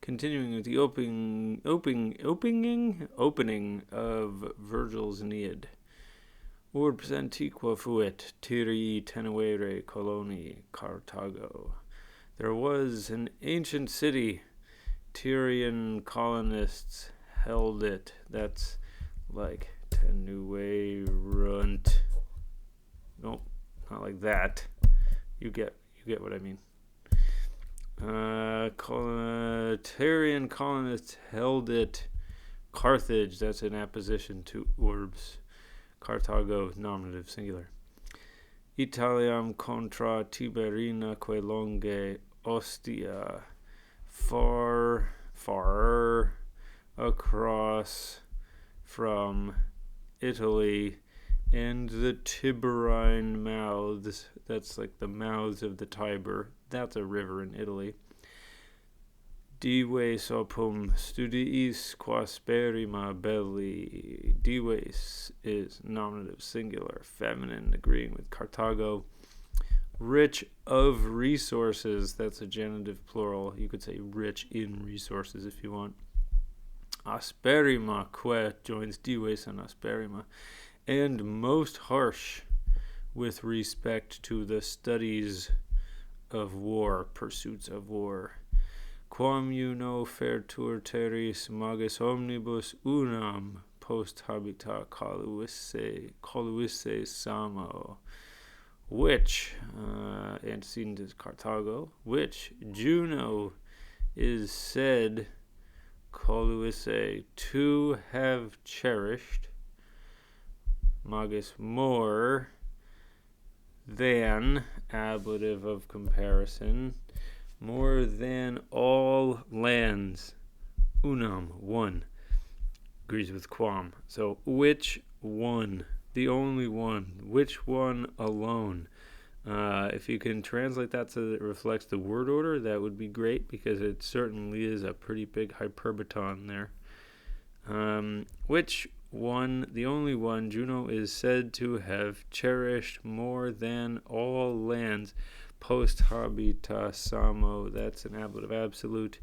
Continuing with the opening of Vergil's Aeneid. Urbs antiqua fuit, Tyrii tenuere coloni, Carthago. There was an ancient city. Tyrian colonists held it. That's like tenuerunt. Nope, not like that. You get what I mean. Tyrian colonists held it. Carthage, that's an apposition to urbs. Carthago, nominative, singular. Italiam contra Tiberina que longe ostia. Far across from Italy and the Tiberine mouths. That's like the mouths of the Tiber. That's a river in Italy. Dives opum studiis quasperima belli. Dives is nominative, singular, feminine, agreeing with Carthago. Rich of resources, that's a genitive plural. You could say rich in resources if you want. Asperima que joins dives and asperima. And most harsh with respect to the studies of war, pursuits of war. Quam uno fertur terris magis omnibus unam post habita coluisse samo, which, antecedent is Carthago, which Juno is said, coluisse, to have cherished, magis more than, ablative of comparison, more than all lands, unam, one, agrees with quam. So which one, the only one, which one alone? If you can translate that so that it reflects the word order, that would be great, because it certainly is a pretty big hyperbaton there. Which one, the only one, Juno is said to have cherished more than all lands, post habita samo, that's an ablative absolute,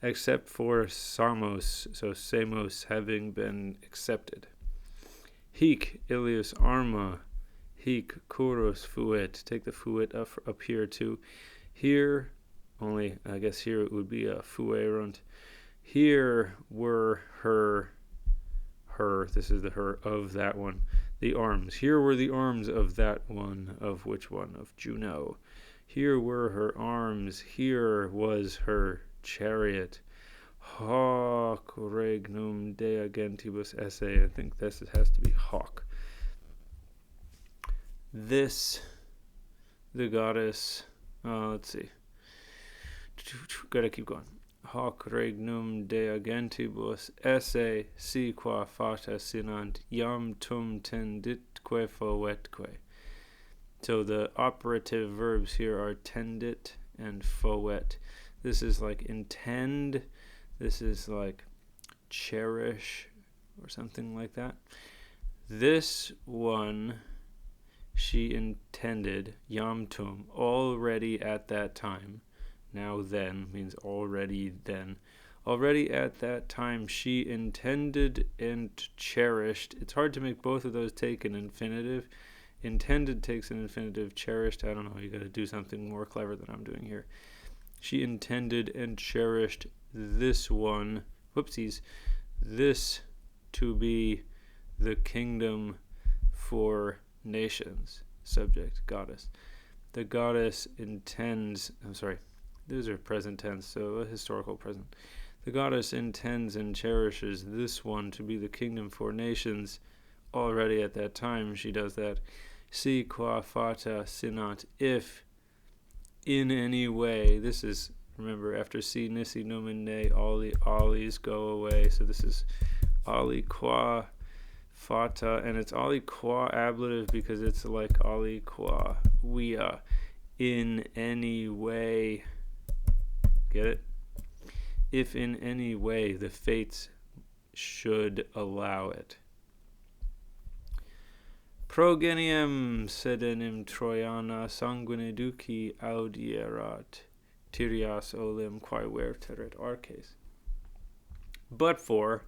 except for samos, so samos having been accepted. Hic ilius arma, hic curus fuit, take the fuit up here too. Here, only I guess here it would be a fuerunt. Here were her, this is the her of that one, the arms. Here were the arms of that one, of which one? Of Juno. Here were her arms, here was her chariot. Hoc regnum dea gentibus esse, I think this has to be hoc. This, the goddess, let's see, gotta keep going. Hoc regnum dea gentibus esse, si qua fata sinant, iam tum tenditque foetque. So the operative verbs here are tendit and foet. This is like intend, this is like cherish or something like that. This one, she intended, iam tum, already at that time. Now then means already then. Already at that time she intended and cherished. It's hard to make both of those take an infinitive. Intended takes an infinitive, cherished, I don't know, you got to do something more clever than I'm doing here. She intended and cherished this one, this to be the kingdom for nations. Subject, goddess. The goddess intends, those are present tense, so a historical present. The goddess intends and cherishes this one to be the kingdom for nations. Already at that time she does that. Si qua fata sinat, if in any way, this is, remember, after si nisi nomen ne, all the ollies go away, so this is ali qua fata, and it's ali qua ablative because it's like ali qua via, in any way, get it? If in any way the fates should allow it. Progeniem sedenim Troiana sanguine duci audierat. Tyrios olim quae verteret arces. But for,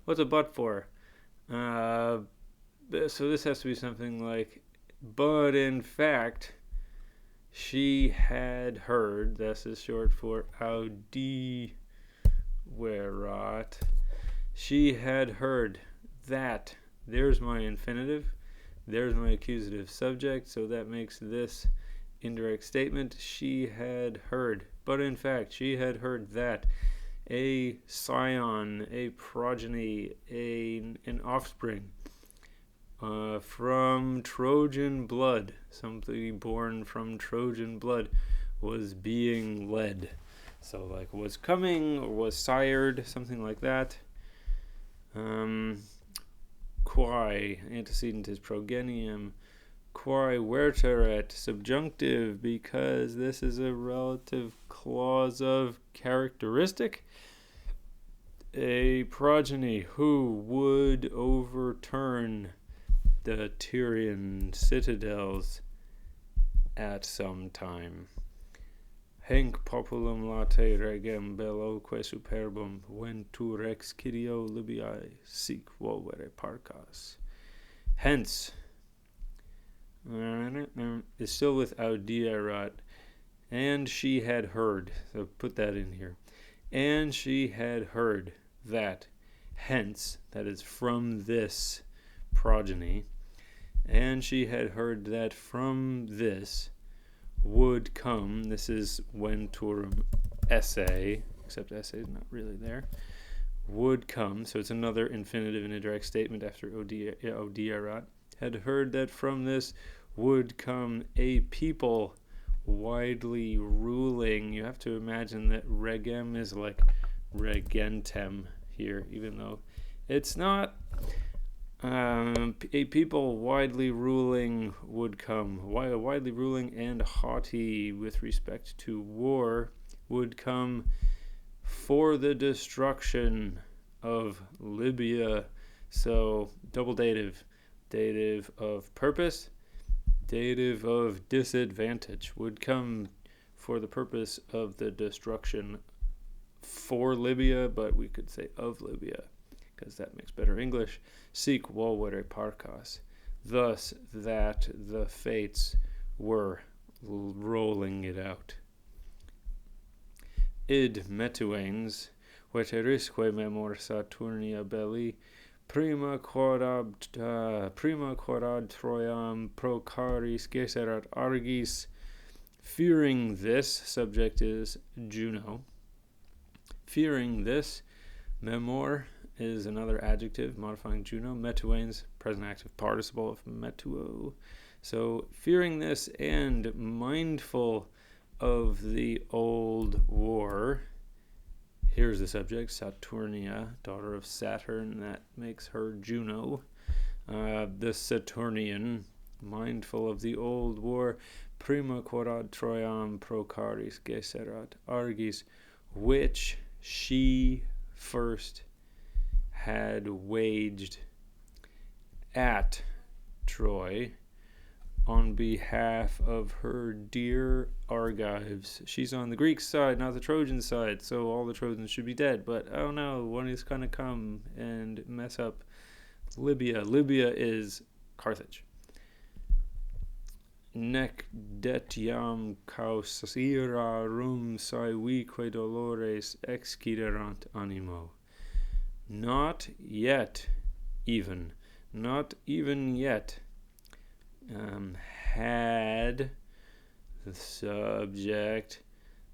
what's a but for? So this has to be something like, but in fact, she had heard, this is short for audierat, she had heard that, there's my infinitive, there's my accusative subject, so that makes this indirect statement, she had heard, but in fact, she had heard that a scion, a progeny, an offspring from Trojan blood, something born from Trojan blood, was being led. So, like, was coming or was sired, something like that. Quae, antecedent is progenium. Quae verteret, subjunctive, because this is a relative clause of characteristic. A progeny who would overturn the Tyrian citadels at some time. Henc populum late regem belloque superbum ventur rex Kyrio Libiae sic volvere parcas. Hence is still with audierat, and she had heard, so put that in here, and she had heard that, hence, that is from this progeny, and she had heard that from this would come, this is venturum esse, except esse is not really there, would come, so it's another infinitive in a direct statement after audierat, had heard that from this would come a people widely ruling. You have to imagine that regem is like regentem here, even though it's not. A people widely ruling would come. Widely ruling and haughty with respect to war would come for the destruction of Libya. So double dative. Dative of purpose, dative of disadvantage, would come for the purpose of the destruction for Libya, but we could say of Libya, because that makes better English. Sic volvere parcas, thus that the fates were rolling it out. Id metuanes, veterisque memor Saturnia belli, prima quod Troiam procaris gesserat argis. Fearing this, subject is Juno. Fearing this, memor is another adjective modifying Juno. Metuanes, present active participle of metuo. So, fearing this and mindful of the old war. Here's the subject, Saturnia, daughter of Saturn. That makes her Juno. The Saturnian, mindful of the old war. Prima quod Troiam procaris gesserat argis, which she first had waged at Troy on behalf of her dear Argives. She's on the Greek side, not the Trojan side, so all the Trojans should be dead. But oh no, one is going to come and mess up Libya. Libya is Carthage. Nec detiam causira rum saevique dolores exciderant animo. Not yet yet, had the subject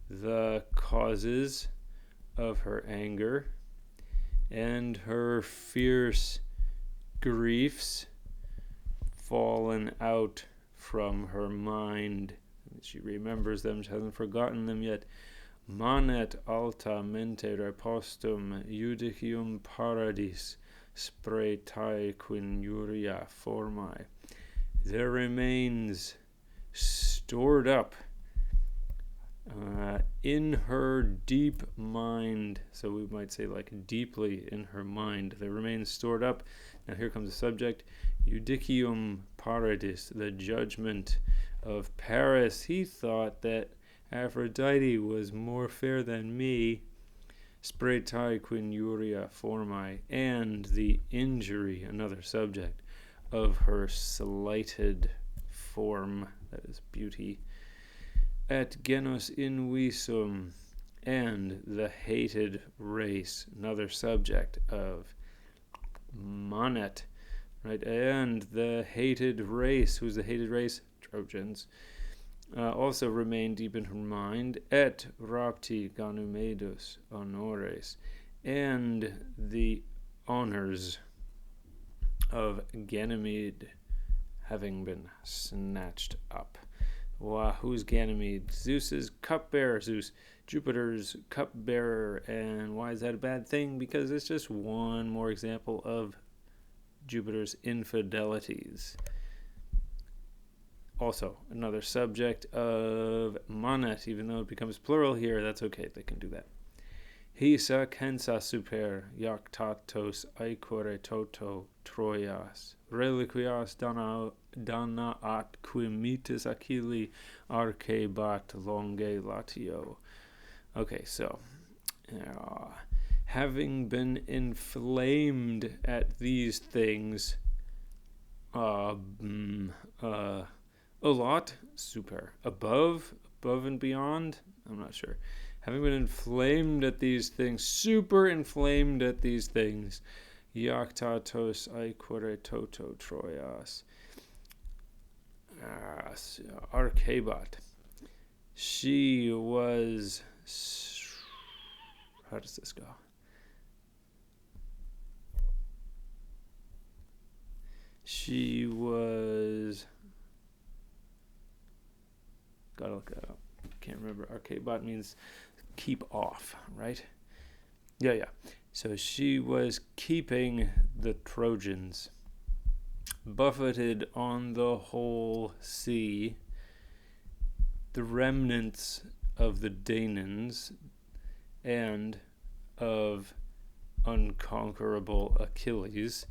the causes of her anger and her fierce griefs fallen out from her mind. She remembers them, she hasn't forgotten them yet. Manet alta mente repostum judicium paradis spretae quinuria formae. There remains stored up in her deep mind, so we might say like deeply in her mind, there remains stored up. Now here comes the subject, judicium paradis, the judgment of Paris. He thought that Aphrodite was more fair than me. Spretae quinuria formae, and the injury, another subject, of her slighted form, that is beauty. Et genus invisum, and the hated race, another subject of Monet, right? And the hated race, who's the hated race? Trojans. Also remain deep in her mind. Et rapti Ganymedus honores, and the honors of Ganymede having been snatched up. Wow, who's Ganymede? Zeus's cupbearer, Zeus, Jupiter's cupbearer. And why is that a bad thing? Because it's just one more example of Jupiter's infidelities. Also, another subject of Monet, even though it becomes plural here, that's okay, they can do that. Hisa censa super iactatos aequore toto Troias, reliquias danaat quimitis Achilli arcebat longe latio. Okay, so, having been inflamed at these things, a lot, super, above and beyond, I'm not sure. Having been inflamed at these things, super inflamed at these things, iactatos aequore toto Troias, arcebat. She was, how does this go? She was, gotta look that up. Can't remember. Arcebat means keep off, right? Yeah. So she was keeping the Trojans buffeted on the whole sea. The remnants of the Danaans and of unconquerable Achilles,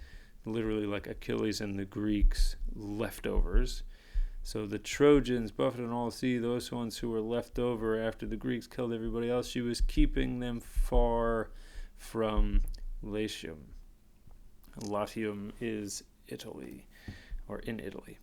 literally like Achilles and the Greeks' leftovers. So the Trojans buffeted on all the sea, those ones who were left over after the Greeks killed everybody else, she was keeping them far from Latium. Latium is Italy, or in Italy.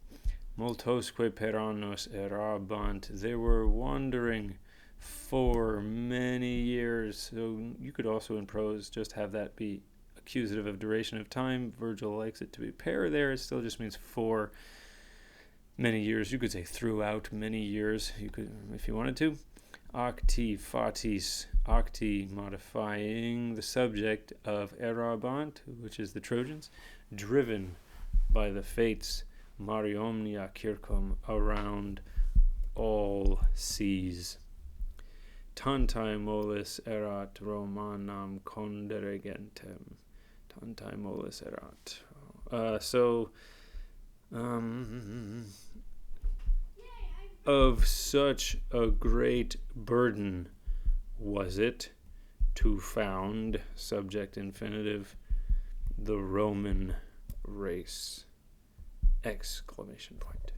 Multosque perannos erabant. They were wandering for many years. So you could also in prose just have that be accusative of duration of time. Vergil likes it to be pair there. It still just means for many years. You could say throughout many years. You could, if you wanted to. Acti fatis, acti modifying the subject of erabant, which is the Trojans, driven by the fates, mariomnia circum, around all seas. Tantae mollis erat Romanam conderegentem. Tantae mollis erat. Of such a great burden was it to found, subject infinitive, the Roman race! Exclamation point.